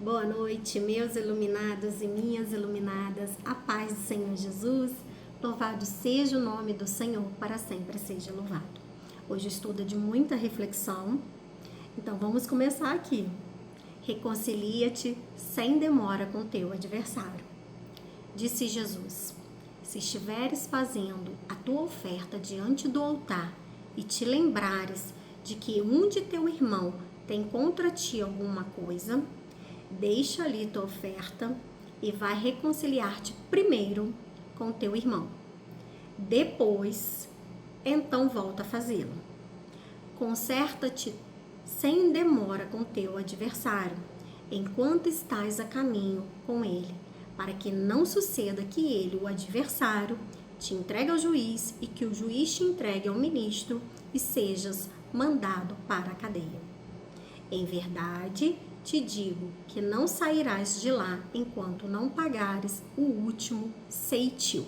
Boa noite, meus iluminados e minhas iluminadas. A paz do Senhor Jesus. Louvado seja o nome do Senhor, para sempre seja louvado. Hoje o estudo é de muita reflexão, então vamos começar aqui. Reconcilia-te sem demora com teu adversário. Disse Jesus: se estiveres fazendo a tua oferta diante do altar e te lembrares de que um de teu irmão tem contra ti alguma coisa, deixa ali tua oferta e vai reconciliar-te primeiro com teu irmão. Depois, então volta a fazê-lo. Conserta-te sem demora com teu adversário, enquanto estás a caminho com ele, para que não suceda que ele, o adversário, te entregue ao juiz e que o juiz te entregue ao ministro e sejas mandado para a cadeia. Em verdade, te digo que não sairás de lá enquanto não pagares o último ceitil.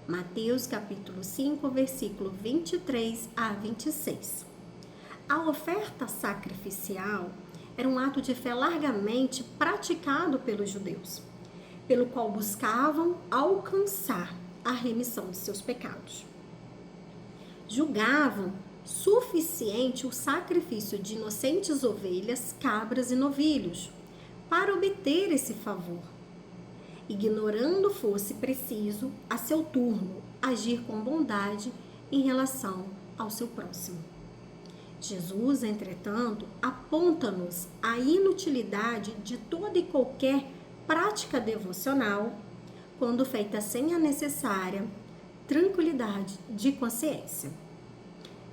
Mateus capítulo 5, versículo 23 a 26. A oferta sacrificial era um ato de fé largamente praticado pelos judeus, pelo qual buscavam alcançar a remissão de seus pecados. Julgavam suficiente o sacrifício de inocentes ovelhas, cabras e novilhos para obter esse favor, ignorando fosse preciso, a seu turno, agir com bondade em relação ao seu próximo. Jesus, entretanto, aponta-nos a inutilidade de toda e qualquer prática devocional quando feita sem a necessária tranquilidade de consciência.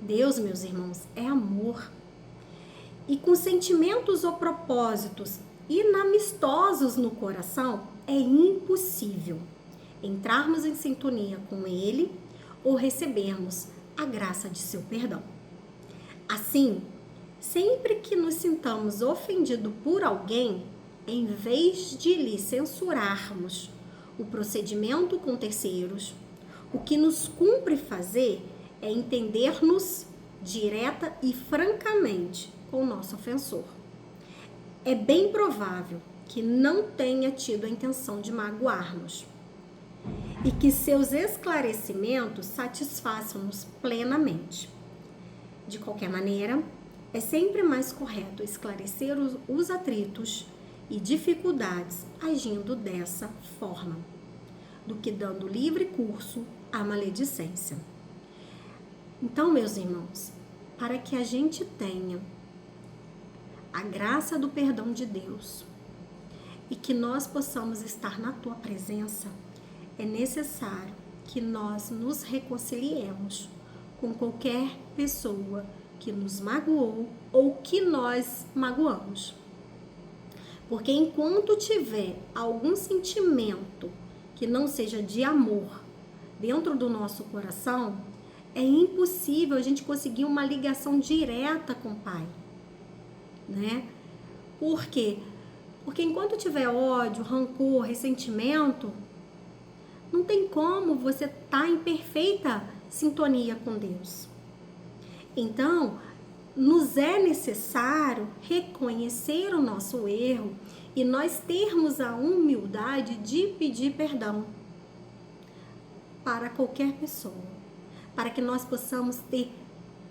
Deus, meus irmãos, é amor. E com sentimentos ou propósitos inamistosos no coração, é impossível entrarmos em sintonia com Ele ou recebermos a graça de seu perdão. Assim, sempre que nos sintamos ofendidos por alguém, em vez de lhe censurarmos o procedimento com terceiros, o que nos cumpre fazer é entender-nos direta e francamente com o nosso ofensor. É bem provável que não tenha tido a intenção de magoar-nos e que seus esclarecimentos satisfaçam-nos plenamente. De qualquer maneira, é sempre mais correto esclarecer os atritos e dificuldades agindo dessa forma, do que dando livre curso à maledicência. Então, meus irmãos, para que a gente tenha a graça do perdão de Deus e que nós possamos estar na tua presença, é necessário que nós nos reconciliemos com qualquer pessoa que nos magoou ou que nós magoamos. Porque enquanto tiver algum sentimento que não seja de amor dentro do nosso coração, é impossível a gente conseguir uma ligação direta com o Pai, né? Por quê? Porque enquanto tiver ódio, rancor, ressentimento, não tem como você estar em perfeita sintonia com Deus. Então, nos é necessário reconhecer o nosso erro e nós termos a humildade de pedir perdão para qualquer pessoa, para que nós possamos ter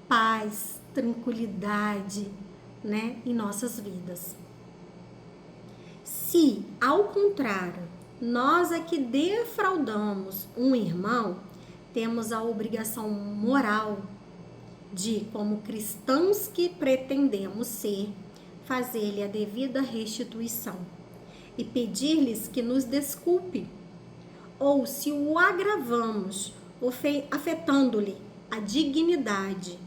paz, tranquilidade, né, em nossas vidas. Se, ao contrário, nós é que defraudamos um irmão, temos a obrigação moral de, como cristãos que pretendemos ser, fazer-lhe a devida restituição e pedir-lhes que nos desculpe, ou se o agravamos, afetando-lhe a dignidade,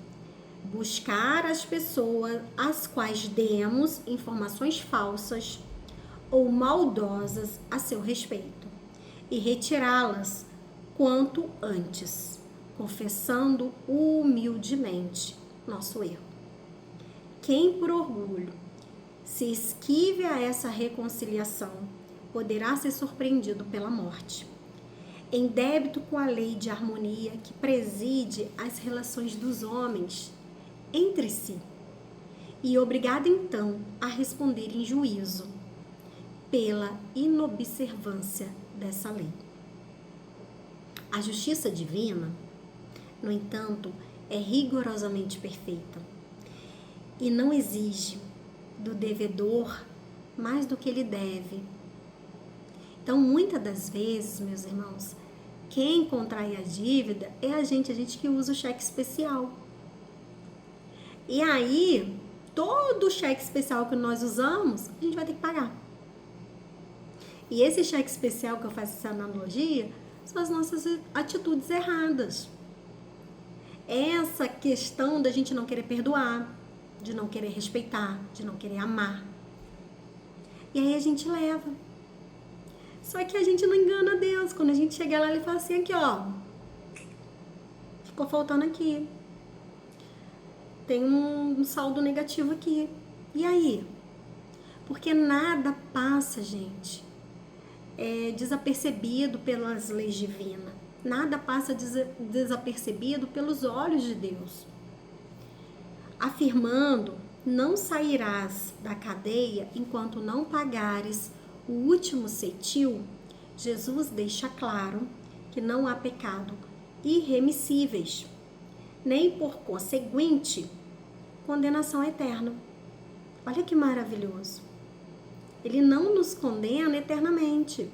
buscar as pessoas às quais demos informações falsas ou maldosas a seu respeito e retirá-las quanto antes, confessando humildemente nosso erro. Quem por orgulho se esquive a essa reconciliação poderá ser surpreendido pela morte, em débito com a lei de harmonia que preside as relações dos homens entre si, e obrigado então a responder em juízo, pela inobservância dessa lei. A justiça divina, no entanto, é rigorosamente perfeita e não exige do devedor mais do que ele deve. Então, muitas das vezes, meus irmãos, quem contrai a dívida é a gente que usa o cheque especial. E aí, todo o cheque especial que nós usamos, a gente vai ter que pagar. E esse cheque especial que eu faço essa analogia são as nossas atitudes erradas. Essa questão da gente não querer perdoar, de não querer respeitar, de não querer amar. E aí a gente leva. Só que a gente não engana Deus. Quando a gente chega lá, ele fala assim, aqui ó, ficou faltando aqui. Tem um saldo negativo aqui. E aí? Porque nada passa, gente, desapercebido pelas leis divinas. Nada passa desapercebido pelos olhos de Deus. Afirmando, não sairás da cadeia enquanto não pagares o último cetil, Jesus deixa claro que não há pecado irremissíveis, nem por conseguinte, condenação eterna. Olha que maravilhoso. Ele não nos condena eternamente.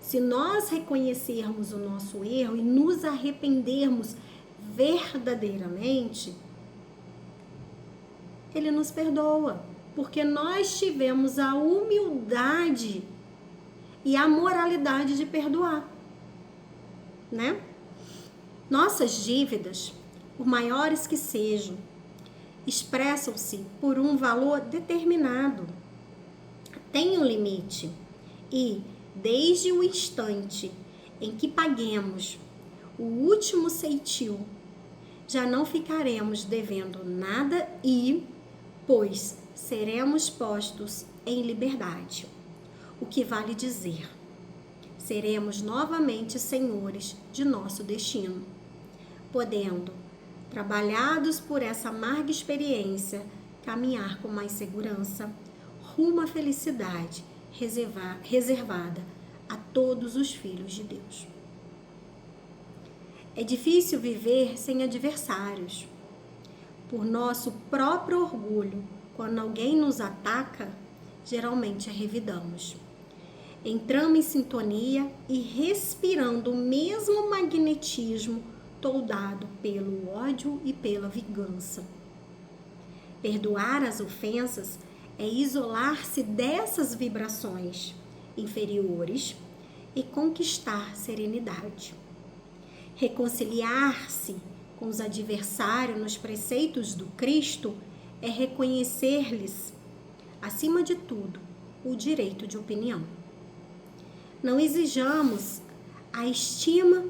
Se nós reconhecermos o nosso erro e nos arrependermos verdadeiramente, ele nos perdoa, porque nós tivemos a humildade e a moralidade de perdoar, né? Nossas dívidas, por maiores que sejam, expressam-se por um valor determinado. Tem um limite e, desde o instante em que paguemos o último ceitil, já não ficaremos devendo nada e, pois, seremos postos em liberdade. O que vale dizer, seremos novamente senhores de nosso destino, podendo, trabalhados por essa amarga experiência, caminhar com mais segurança, rumo à felicidade reservada a todos os filhos de Deus. É difícil viver sem adversários. Por nosso próprio orgulho, quando alguém nos ataca, geralmente revidamos. Entramos em sintonia e respirando o mesmo magnetismo toldado pelo ódio e pela vingança. Perdoar as ofensas é isolar-se dessas vibrações inferiores e conquistar serenidade. Reconciliar-se com os adversários nos preceitos do Cristo é reconhecer-lhes, acima de tudo, o direito de opinião. Não exijamos a estima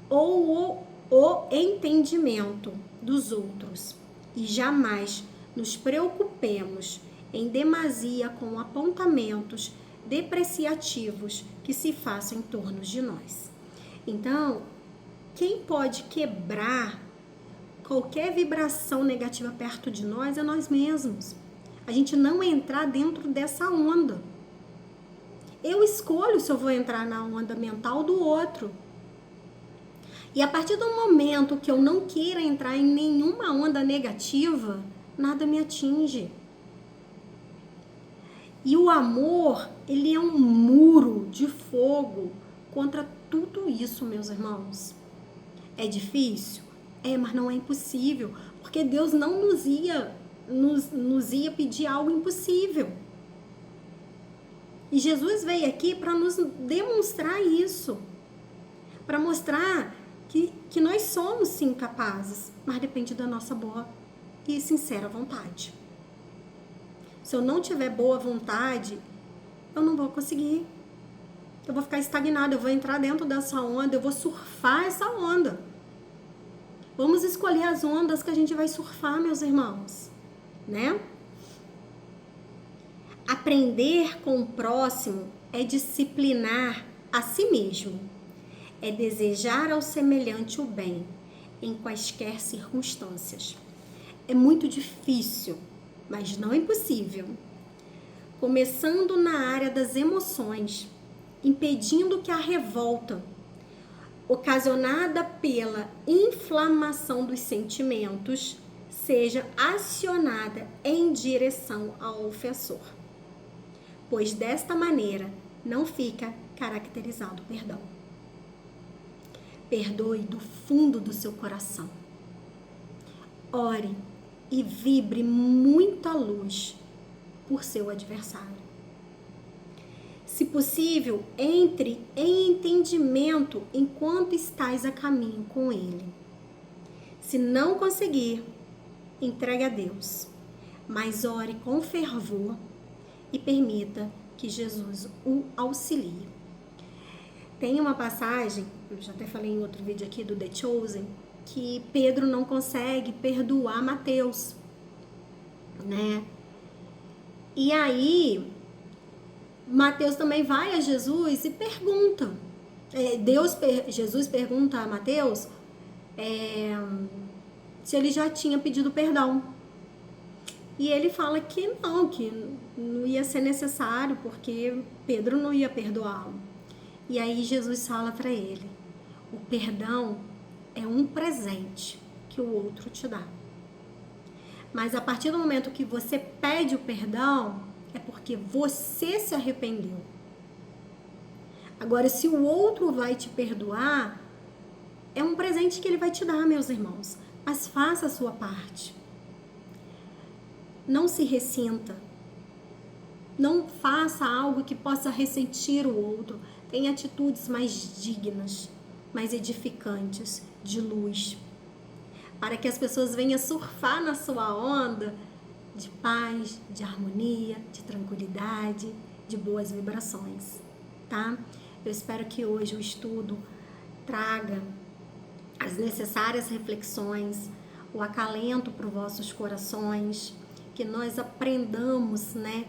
ou o entendimento dos outros e jamais nos preocupemos em demasia com apontamentos depreciativos que se façam em torno de nós. Então, quem pode quebrar qualquer vibração negativa perto de nós é nós mesmos. A gente não entrar dentro dessa onda. Eu escolho se eu vou entrar na onda mental do outro. E a partir do momento que eu não queira entrar em nenhuma onda negativa, nada me atinge. E o amor, ele é um muro de fogo contra tudo isso, meus irmãos. É difícil? É, mas não é impossível, porque Deus não nos ia pedir algo impossível. E Jesus veio aqui para nos demonstrar isso, para mostrar que nós somos sim capazes, mas depende da nossa boa e sincera vontade. Se eu não tiver boa vontade, eu não vou conseguir. Eu vou ficar estagnada, eu vou entrar dentro dessa onda, eu vou surfar essa onda. Vamos escolher as ondas que a gente vai surfar, meus irmãos, né? Aprender com o próximo é disciplinar a si mesmo, é desejar ao semelhante o bem em quaisquer circunstâncias. É muito difícil, mas não impossível. começando na área das emoções, impedindo que a revolta, ocasionada pela inflamação dos sentimentos, seja acionada em direção ao ofensor, pois desta maneira não fica caracterizado o perdão. Perdoe do fundo do seu coração. Ore e vibre muita luz por seu adversário. Se possível, entre em entendimento enquanto estás a caminho com ele. Se não conseguir, entregue a Deus, mas ore com fervor e permita que Jesus o auxilie. Tem uma passagem, eu já até falei em outro vídeo aqui do The Chosen, que Pedro não consegue perdoar Mateus, né? E aí, Mateus também vai a Jesus e pergunta. Jesus pergunta a Mateus se ele já tinha pedido perdão. E ele fala que não ia ser necessário, porque Pedro não ia perdoá-lo. E aí Jesus fala para ele: o perdão é um presente que o outro te dá. Mas a partir do momento que você pede o perdão, é porque você se arrependeu. Agora, se o outro vai te perdoar, é um presente que ele vai te dar, meus irmãos. Mas faça a sua parte. Não se ressinta. Não faça algo que possa ressentir o outro. Tenha atitudes mais dignas, mais edificantes, de luz, para que as pessoas venham surfar na sua onda de paz, de harmonia, de tranquilidade, de boas vibrações, tá? Eu espero que hoje o estudo traga as necessárias reflexões, o acalento para os vossos corações, que nós aprendamos, né,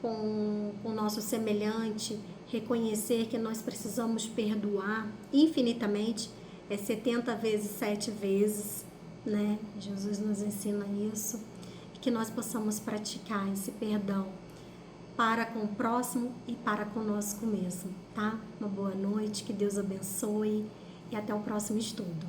com o nosso semelhante, reconhecer que nós precisamos perdoar infinitamente, 70 vezes, 7 vezes, né? Jesus nos ensina isso, e que nós possamos praticar esse perdão para com o próximo e para conosco mesmo, tá? Uma boa noite, que Deus abençoe e até o próximo estudo.